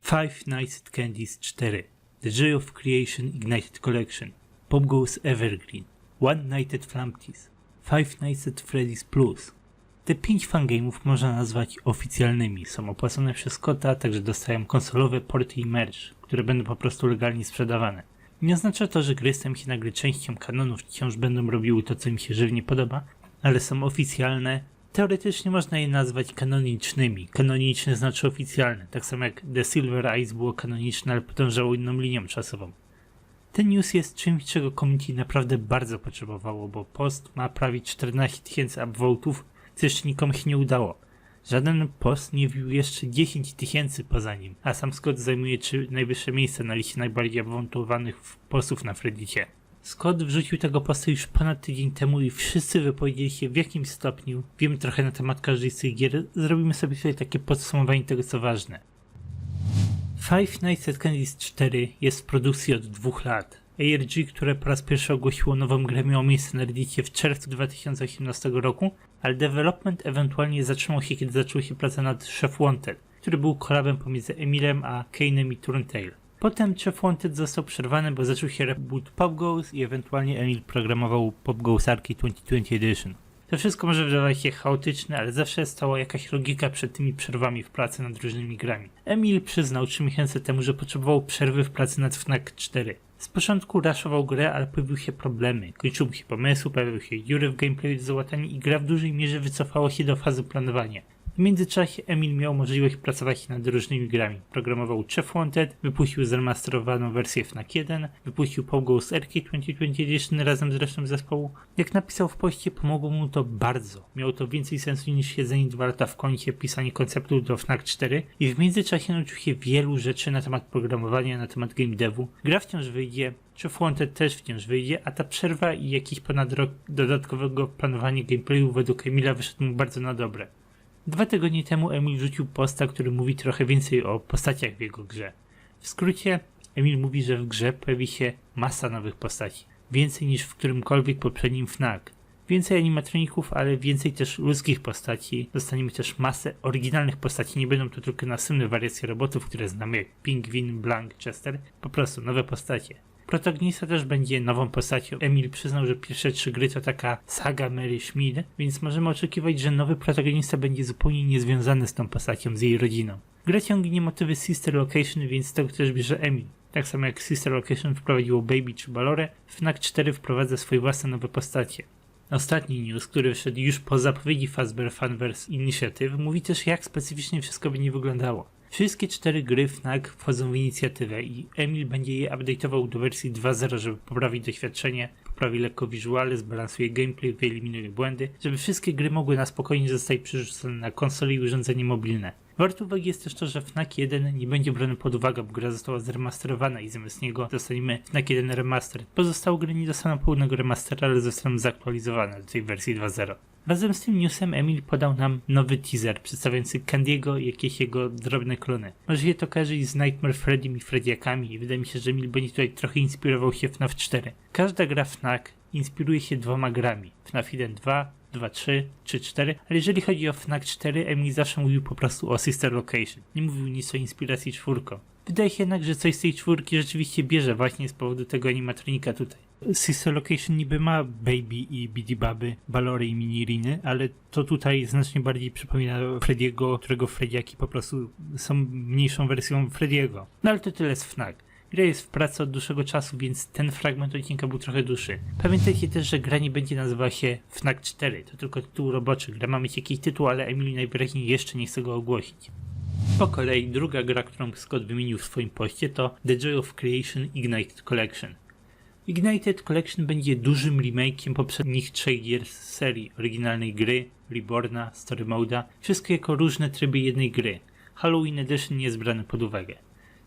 Five Nights at Candy's 4, The Joy of Creation Ignited Collection, Pop Goes Evergreen, One Night at Flampty's, Five Nights at Freddy's Plus. Te 5 fangame'ów można nazwać oficjalnymi, są opłacone przez Scotta, także dostają konsolowe porty i merch, które będą po prostu legalnie sprzedawane. Nie oznacza to, że gry stają się nagle częścią kanonów, wciąż będą robiły to, co im się żywnie podoba, ale są oficjalne. Teoretycznie można je nazwać kanonicznymi. Kanoniczne znaczy oficjalne, tak samo jak The Silver Eyes było kanoniczne, ale podążało inną linią czasową. Ten news jest czymś, czego community naprawdę bardzo potrzebowało, bo post ma prawie 14 000 upvotów, co jeszcze nikomu się nie udało. Żaden post nie wbił jeszcze 10 000 poza nim, a sam Scott zajmuje najwyższe miejsce na liście najbardziej upvotowanych postów na Reddicie. Scott wrzucił tego posta już ponad tydzień temu i wszyscy wypowiedzieli się w jakimś stopniu. Wiemy trochę na temat każdej z tych gier, zrobimy sobie tutaj takie podsumowanie tego, co ważne. Five Nights at Candy's 4 jest w produkcji od 2 lat. ARG, które po raz pierwszy ogłosiło nową grę, miało miejsce na Reddicie w czerwcu 2018 roku, ale development ewentualnie zatrzymał się, kiedy zaczęła się praca nad Chef Wanted, który był kolabem pomiędzy Emilem a Kane'em i Turntail. Potem Chef Wanted został przerwany, bo zaczął się reboot Pop Goes i ewentualnie Emil programował Pop Goes Arcade 2020 Edition. To wszystko może wydawać się chaotyczne, ale zawsze stała jakaś logika przed tymi przerwami w pracy nad różnymi grami. Emil przyznał 3 miesiące temu, że potrzebował przerwy w pracy nad FNAF 4. Z początku raszował grę, ale pojawiły się problemy. Kończył się pomysł, pojawiły się dziury w gameplayu do załatania i gra w dużej mierze wycofała się do fazy planowania. W międzyczasie Emil miał możliwość pracować nad różnymi grami. Programował Chef Wanted, wypuścił zremasterowaną wersję FNAF 1, wypuścił Pop Goes Arcade 2020 Edition razem z resztą zespołu. Jak napisał w poście, pomogło mu to bardzo. Miało to więcej sensu niż siedzenie 2 lata w kącie, pisanie konceptu do FNAF 4 i w międzyczasie nauczył się wielu rzeczy na temat programowania, na temat game devu. Gra wciąż wyjdzie, Chef Wanted też wciąż wyjdzie, a ta przerwa i jakiś ponad rok dodatkowego planowania gameplayu według Emila wyszedł mu bardzo na dobre. 2 tygodnie temu Emil rzucił posta, który mówi trochę więcej o postaciach w jego grze. W skrócie, Emil mówi, że w grze pojawi się masa nowych postaci. Więcej niż w którymkolwiek poprzednim FNAF. Więcej animatroników, ale więcej też ludzkich postaci. Dostaniemy też masę oryginalnych postaci. Nie będą to tylko następne wariacje robotów, które znamy jak Pingwin, Blank, Chester. Po prostu nowe postacie. Protagonista też będzie nową postacią. Emil przyznał, że pierwsze 3 gry to taka saga Mary Schmidt, więc możemy oczekiwać, że nowy protagonista będzie zupełnie niezwiązany z tą postacią, z jej rodziną. Gra ciągnie motywy Sister Location, więc z tego też bierze Emil. Tak samo jak Sister Location wprowadziło Baby czy Ballorę, FNAF 4 wprowadza swoje własne nowe postacie. Ostatni news, który wyszedł już po zapowiedzi Fazbear Fanverse Initiative, mówi też, jak specyficznie wszystko będzie wyglądało. Wszystkie 4 gry FNAF wchodzą w inicjatywę i Emil będzie je update'ował do wersji 2.0, żeby poprawić doświadczenie, poprawi lekko wizuale, zbalansuje gameplay, wyeliminuje błędy, żeby wszystkie gry mogły na spokojnie zostać przerzucone na konsole i urządzenie mobilne. Warte uwagi jest też to, że FNAF 1 nie będzie brany pod uwagę, bo gra została zremasterowana i zamiast niego dostaniemy FNAF 1 Remaster. Pozostałe gry nie dostaną pełnego remastera, ale zostaną zaktualizowane do tej wersji 2.0. Razem z tym newsem Emil podał nam nowy teaser przedstawiający Candy'ego i jakieś jego drobne klony. Może się to kojarzyć z Nightmare Freddym i Freddyakami i wydaje mi się, że Emil będzie tutaj trochę inspirował się FNAF 4. Każda gra FNAF inspiruje się 2 grami. FNAF 1, 2, 2, 3, 3, 4, ale jeżeli chodzi o FNAF 4, Emil zawsze mówił po prostu o Sister Location. Nie mówił nic o inspiracji 4. Wydaje się jednak, że coś z tej 4 rzeczywiście bierze właśnie z powodu tego animatronika tutaj. Sister Location niby ma Baby i Biddy Baby, Ballory i Miniriny, ale to tutaj znacznie bardziej przypomina Freddy'ego, którego Freddyaki po prostu są mniejszą wersją Freddy'ego. No ale to tyle z FNAF. Gra jest w pracy od dłuższego czasu, więc ten fragment odcinka był trochę dłuższy. Pamiętajcie też, że gra nie będzie nazywała się FNAF 4, to tylko tytuł roboczy. Gra ma mieć jakiś tytuł, ale Emil najwyraźniej jeszcze nie chce go ogłosić. Po kolei druga gra, którą Scott wymienił w swoim poście, to The Joy of Creation Ignited Collection. Ignited Collection będzie dużym remake'iem poprzednich 3 gier z serii oryginalnej gry, Reborna, Story Mode'a, wszystko jako różne tryby jednej gry. Halloween Edition nie jest brany pod uwagę.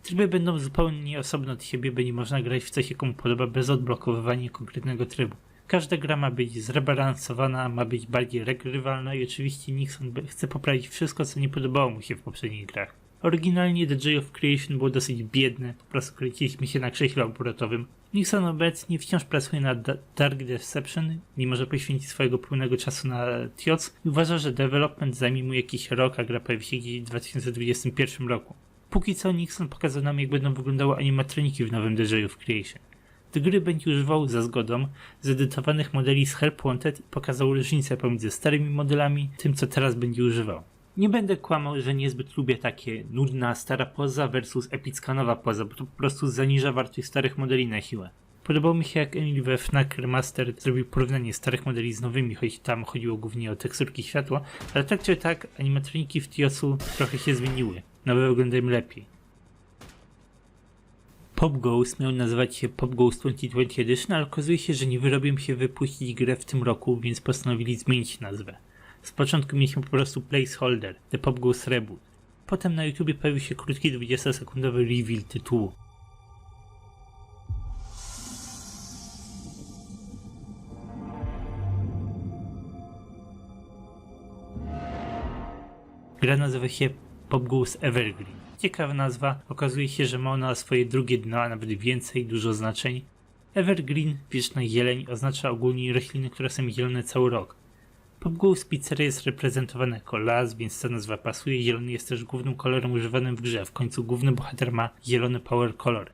Tryby będą zupełnie osobno od siebie, by nie można grać w coś, komu podoba, bez odblokowywania konkretnego trybu. Każda gra ma być zrebalansowana, ma być bardziej regrywalna i oczywiście Nixon chce poprawić wszystko, co nie podobało mu się w poprzednich grach. Oryginalnie The Joy of Creation było dosyć biedne, po prostu kręciliśmy się na krześle obrotowym. Nixon obecnie wciąż pracuje nad Dark Deception, nie może poświęcić swojego pełnego czasu na TIOC i uważa, że development zajmie mu jakiś rok, a gra pojawi się gdzieś w 2021 roku. Póki co Nixon pokazał nam, jak będą wyglądały animatroniki w nowym DJ of Creation. Do gry będzie używał za zgodą zedytowanych modeli z Help Wanted i pokazał różnicę pomiędzy starymi modelami tym, co teraz będzie używał. Nie będę kłamał, że niezbyt lubię takie nudna, stara poza versus epicka nowa poza, bo to po prostu zaniża wartość starych modeli na siłę. Podobało mi się, jak Emil we FNAC Remastered zrobił porównanie starych modeli z nowymi, choć tam chodziło głównie o teksturki światła, ale tak czy tak animatroniki w TIOS-u trochę się zmieniły. Nowe wyglądają lepiej. Pop Ghost miał nazywać się Pop Ghost 2020 Edition, ale okazuje się, że nie wyrobią się wypuścić grę w tym roku, więc postanowili zmienić nazwę. Z początku mieliśmy po prostu placeholder, The Pop Ghost Reboot. Potem na YouTubie pojawił się krótki 20-sekundowy reveal tytułu. Gra nazywa się Pop Ghost Evergreen. Ciekawa nazwa, okazuje się, że ma ona swoje drugie dno, a nawet więcej, dużo znaczeń. Evergreen, wieczna zieleń, oznacza ogólnie rośliny, które są zielone cały rok. Pop Ghost Pizzeria jest reprezentowana jako las, więc ta nazwa pasuje. Zielony jest też głównym kolorem używanym w grze. W końcu główny bohater ma zielony power color.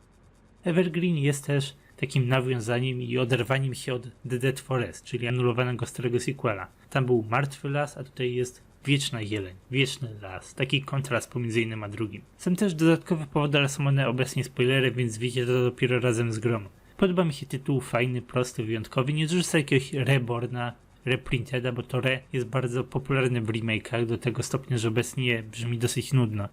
Evergreen jest też takim nawiązaniem i oderwaniem się od The Dead Forest, czyli anulowanego starego sequela. Tam był martwy las, a tutaj jest wieczna zieleń, wieczny las. Taki kontrast pomiędzy jednym a drugim. Są też dodatkowe powody, ale są one obecnie spoilery, więc wiecie to dopiero razem z grą. Podoba mi się tytuł, fajny, prosty, wyjątkowy. Nie zrzuca jakiegoś Reborna, Reprinteda, bo to Re jest bardzo popularny w remake'ach do tego stopnia, że obecnie brzmi dosyć nudno.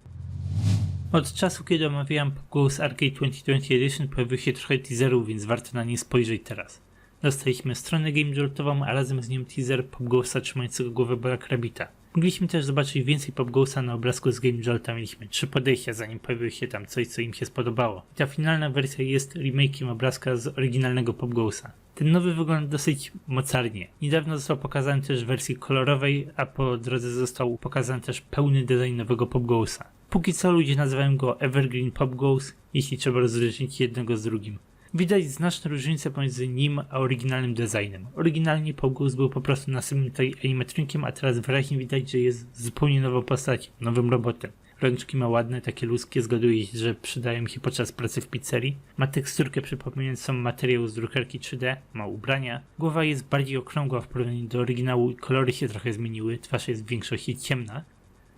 Od czasu, kiedy omawiałem Pop Ghost Arcade 2020 Edition, pojawiło się trochę teaserów, więc warto na nie spojrzeć teraz. Dostaliśmy stronę Game Joltową, a razem z nią teaser Pop Ghosta trzymającego głowę Black Rabbita. Mogliśmy też zobaczyć więcej Pop Ghosta na obrazku z Game Jolta. Mieliśmy 3 podejścia, zanim pojawiło się tam coś, co im się spodobało. I ta finalna wersja jest remake'iem obrazka z oryginalnego Pop Ghosta. Ten nowy wygląda dosyć mocarnie. Niedawno został pokazany też w wersji kolorowej, a po drodze został pokazany też pełny design nowego Pop Ghosta. Póki co ludzie nazywają go Evergreen Pop Ghost, jeśli trzeba rozróżnić jednego z drugim. Widać znaczne różnice pomiędzy nim a oryginalnym designem. Oryginalnie Pop Ghost był po prostu następnym animatronikiem, a teraz wyraźnie widać, że jest zupełnie nową postacią, nowym robotem. Rączki ma ładne, takie ludzkie, zgaduję się, że przydają się podczas pracy w pizzerii. Ma teksturkę przypominającą materiał z drukarki 3D, ma ubrania. Głowa jest bardziej okrągła w porównaniu do oryginału i kolory się trochę zmieniły, twarz jest w większości ciemna.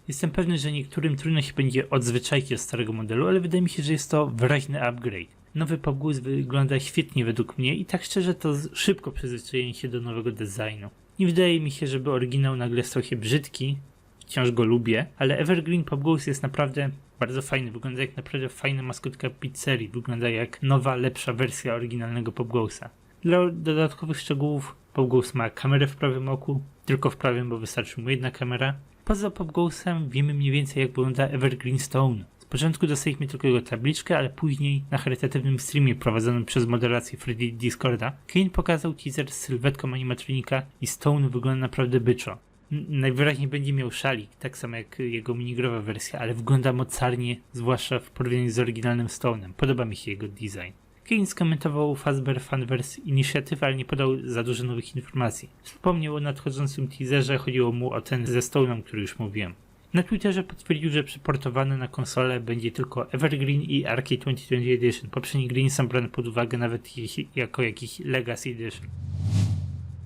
Jestem pewny, że niektórym trudno się będzie odzwyczaić od starego modelu, ale wydaje mi się, że jest to wyraźny upgrade. Nowy Pop Ghost wygląda świetnie według mnie i tak szczerze to szybko przyzwyczajenie się do nowego designu. Nie wydaje mi się, żeby oryginał nagle stał się brzydki, wciąż go lubię, ale Evergreen Pop Ghost jest naprawdę bardzo fajny, wygląda jak naprawdę fajna maskotka pizzerii, wygląda jak nowa, lepsza wersja oryginalnego Pop Ghosta. Dla dodatkowych szczegółów Pop Ghost ma kamerę w prawym oku, tylko w prawym, bo wystarczy mu jedna kamera. Poza Pop Ghostem wiemy mniej więcej, jak wygląda Evergreen Stone. Z początku dostaliśmy tylko jego tabliczkę, ale później na charytatywnym streamie prowadzonym przez moderację Freddy Discorda Kane pokazał teaser z sylwetką animatronika i Stone wygląda naprawdę byczo. Najwyraźniej będzie miał szalik, tak samo jak jego minigrowa wersja, ale wygląda mocarnie, zwłaszcza w porównaniu z oryginalnym Stone'em. Podoba mi się jego design. Kane skomentował Fazbear Fanverse inicjatywę, ale nie podał za dużo nowych informacji. Wspomniał o nadchodzącym teaserze, chodziło mu o ten ze Stone'em, który już mówiłem. Na Twitterze potwierdził, że przeportowane na konsolę będzie tylko Evergreen i Arcade 2020 Edition. Poprzednie gry nie są brane pod uwagę nawet jako jakiś Legacy Edition.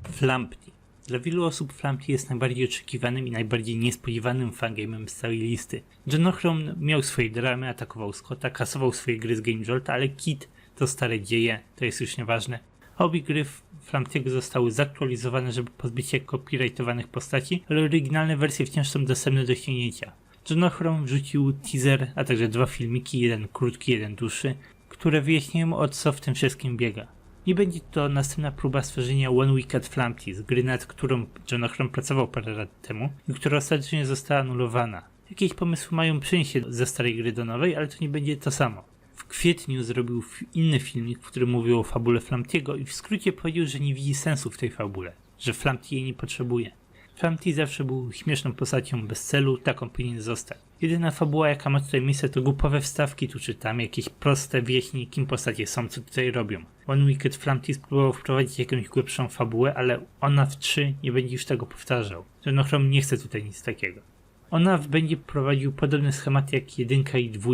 Flampty. Dla wielu osób Flampty jest najbardziej oczekiwanym i najbardziej niespodziewanym fangame'em z całej listy. John Ochron miał swoje dramy, atakował Scotta, kasował swoje gry z Game Jolta, ale Kid to stare dzieje, to jest już nieważne. Obie gry Flampty'ego zostały zaktualizowane, żeby pozbyć się copyrightowanych postaci, ale oryginalne wersje wciąż są dostępne do ściągnięcia. John Ochron wrzucił teaser, a także 2 filmiki, jeden krótki, jeden dłuższy, które wyjaśniają, o co w tym wszystkim biega. Nie będzie to następna próba stworzenia One Week at Flampty's, gry, nad którą John Ochron pracował parę lat temu i która ostatecznie została anulowana. Jakieś pomysły mają przenieść się ze starej gry do nowej, ale to nie będzie to samo. W kwietniu zrobił inny filmik, w którym mówił o fabule Flampty'ego i w skrócie powiedział, że nie widzi sensu w tej fabule, że Flampty jej nie potrzebuje. Flampty zawsze był śmieszną postacią bez celu, taką powinien zostać. Jedyna fabuła, jaka ma tutaj miejsce, to głupowe wstawki tu czy tam, jakieś proste wieści, kim postacie są, co tutaj robią. One Wicked Flampty spróbował wprowadzić jakąś głębszą fabułę, ale ona w 3 nie będzie już tego powtarzał. John Ochron nie chce tutaj nic takiego. FNAF będzie prowadził podobne schematy jak 1 i 2.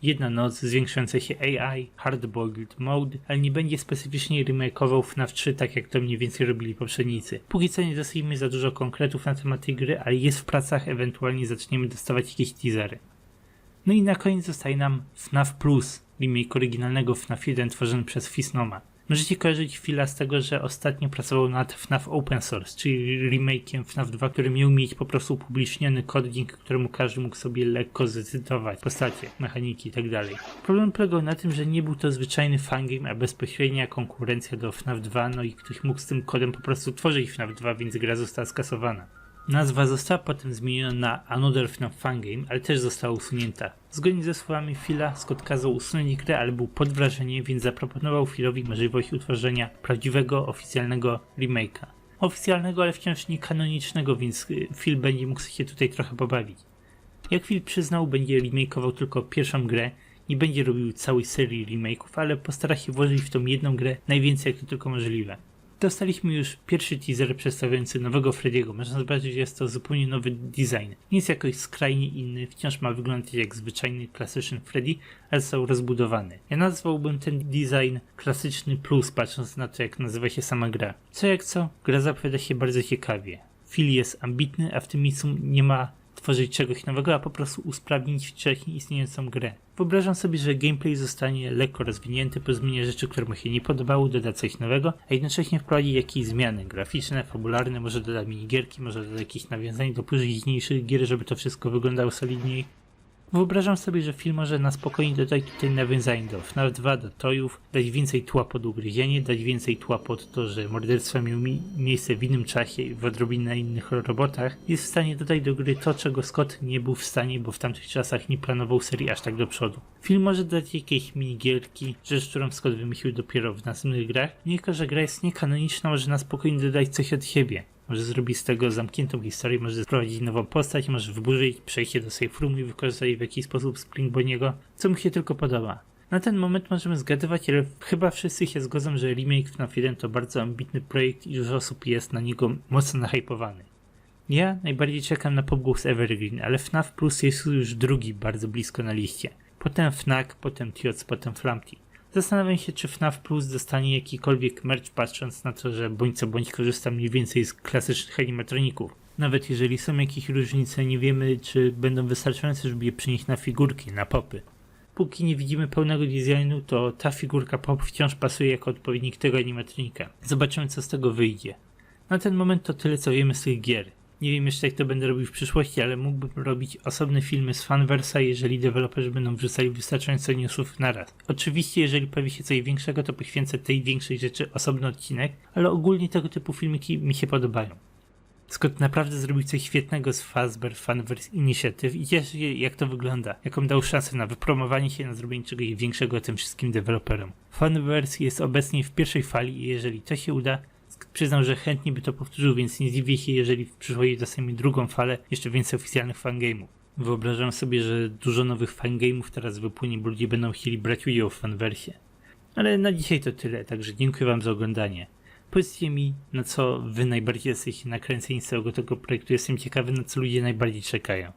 Jedna noc, zwiększające się AI, hard-boiled mode, ale nie będzie specyficznie remakeował FNAF 3 tak jak to mniej więcej robili poprzednicy. Póki co nie dostajemy za dużo konkretów na temat tej gry, ale jest w pracach, ewentualnie zaczniemy dostawać jakieś teasery. No i na koniec zostaje nam FNAF Plus, remake oryginalnego FNAF 1 tworzony przez Fisnoma. Możecie kojarzyć Phila z tego, że ostatnio pracował nad FNAF Open Source, czyli remake'iem FNAF 2, który miał mieć po prostu upubliczniony kod, dzięki któremu każdy mógł sobie lekko zdecydować postacie, mechaniki itd. Problem polegał na tym, że nie był to zwyczajny fangame, a bezpośrednia konkurencja do FNAF 2, no i ktoś mógł z tym kodem po prostu tworzyć FNAF 2, więc gra została skasowana. Nazwa została potem zmieniona na Another FNAF Fangame, ale też została usunięta. Zgodnie ze słowami Phila, Scott kazał usunąć grę, ale był pod wrażeniem, więc zaproponował Philowi możliwość utworzenia prawdziwego, oficjalnego remake'a. Oficjalnego, ale wciąż nie kanonicznego, więc Phil będzie mógł się tutaj trochę pobawić. Jak Phil przyznał, będzie remakeował tylko pierwszą grę, nie będzie robił całej serii remake'ów, ale postara się włożyć w tą jedną grę najwięcej jak to tylko możliwe. Dostaliśmy już pierwszy teaser przedstawiający nowego Freddy'ego. Można zobaczyć, że jest to zupełnie nowy design. Nie jest jakoś skrajnie inny, wciąż ma wyglądać jak zwyczajny, klasyczny Freddy, ale został rozbudowany. Ja nazwałbym ten design klasyczny plus, patrząc na to, jak nazywa się sama gra. Co jak co, gra zapowiada się bardzo ciekawie. Phil jest ambitny, a w tym miejscu nie ma tworzyć czegoś nowego, a po prostu usprawnić wcześniej istniejącą grę. Wyobrażam sobie, że gameplay zostanie lekko rozwinięty, pozmienia rzeczy, które mu się nie podobały, doda coś nowego, a jednocześnie wprowadzi jakieś zmiany graficzne, fabularne, może doda minigierki, może doda jakieś nawiązanie do późniejszych gier, żeby to wszystko wyglądało solidniej. Wyobrażam sobie, że film może na spokojnie dodać tutaj nawiązań do FNAF 2, do Toyów, dać więcej tła pod ugryzienie, dać więcej tła pod to, że morderstwa miały miejsce w innym czasie i w odrobinę innych robotach. Jest w stanie dodać do gry to, czego Scott nie był w stanie, bo w tamtych czasach nie planował serii aż tak do przodu. Film może dać jakieś minigierki, rzecz, którą Scott wymyślił dopiero w następnych grach. Nie tylko, że gra jest niekanoniczna, może na spokojnie dodać coś od siebie. Może zrobić z tego zamkniętą historię, może wprowadzić nową postać, może wyburzyć przejście do safe roomu i wykorzystać w jakiś sposób Springboniego, co mu się tylko podoba. Na ten moment możemy zgadywać, ale chyba wszyscy się zgodzą, że remake FNAF 1 to bardzo ambitny projekt i dużo osób jest na niego mocno nahypowany. Ja najbardziej czekam na PopGoes Evergreen, ale FNAF Plus jest już drugi bardzo blisko na liście. Potem FNAC, potem TIOC, potem Flumpty. Zastanawiam się, czy FNAF Plus dostanie jakikolwiek merch, patrząc na to, że bądź co bądź korzysta mniej więcej z klasycznych animatroników. Nawet jeżeli są jakieś różnice, nie wiemy, czy będą wystarczające, żeby je przynieść na figurki, na popy. Póki nie widzimy pełnego designu, to ta figurka pop wciąż pasuje jako odpowiednik tego animatronika. Zobaczymy, co z tego wyjdzie. Na ten moment to tyle, co wiemy z tych gier. Nie wiem jeszcze, jak to będę robił w przyszłości, ale mógłbym robić osobne filmy z Fanversa, jeżeli deweloperzy będą wrzucali wystarczająco newsów naraz. Oczywiście, jeżeli pojawi się coś większego, to poświęcę tej większej rzeczy osobny odcinek, ale ogólnie tego typu filmiki mi się podobają. Scott naprawdę zrobił coś świetnego z Fazbear Fanverse Initiative i cieszę się, jak to wygląda, jaką dał szansę na wypromowanie się, na zrobienie czegoś większego tym wszystkim deweloperom. Fanverse jest obecnie w pierwszej fali i jeżeli to się uda, przyznam, że chętnie by to powtórzył, więc nie zdziwię się, jeżeli w przyszłości dostaniemy drugą falę, jeszcze więcej oficjalnych fangame'ów. Wyobrażam sobie, że dużo nowych fangame'ów teraz wypłynie, bo ludzie będą chcieli brać udział w fanversie. Ale na dzisiaj to tyle, także dziękuję wam za oglądanie. Powiedzcie mi, na co wy najbardziej jesteście nakręceni z całego tego projektu. Jestem ciekawy, na co ludzie najbardziej czekają.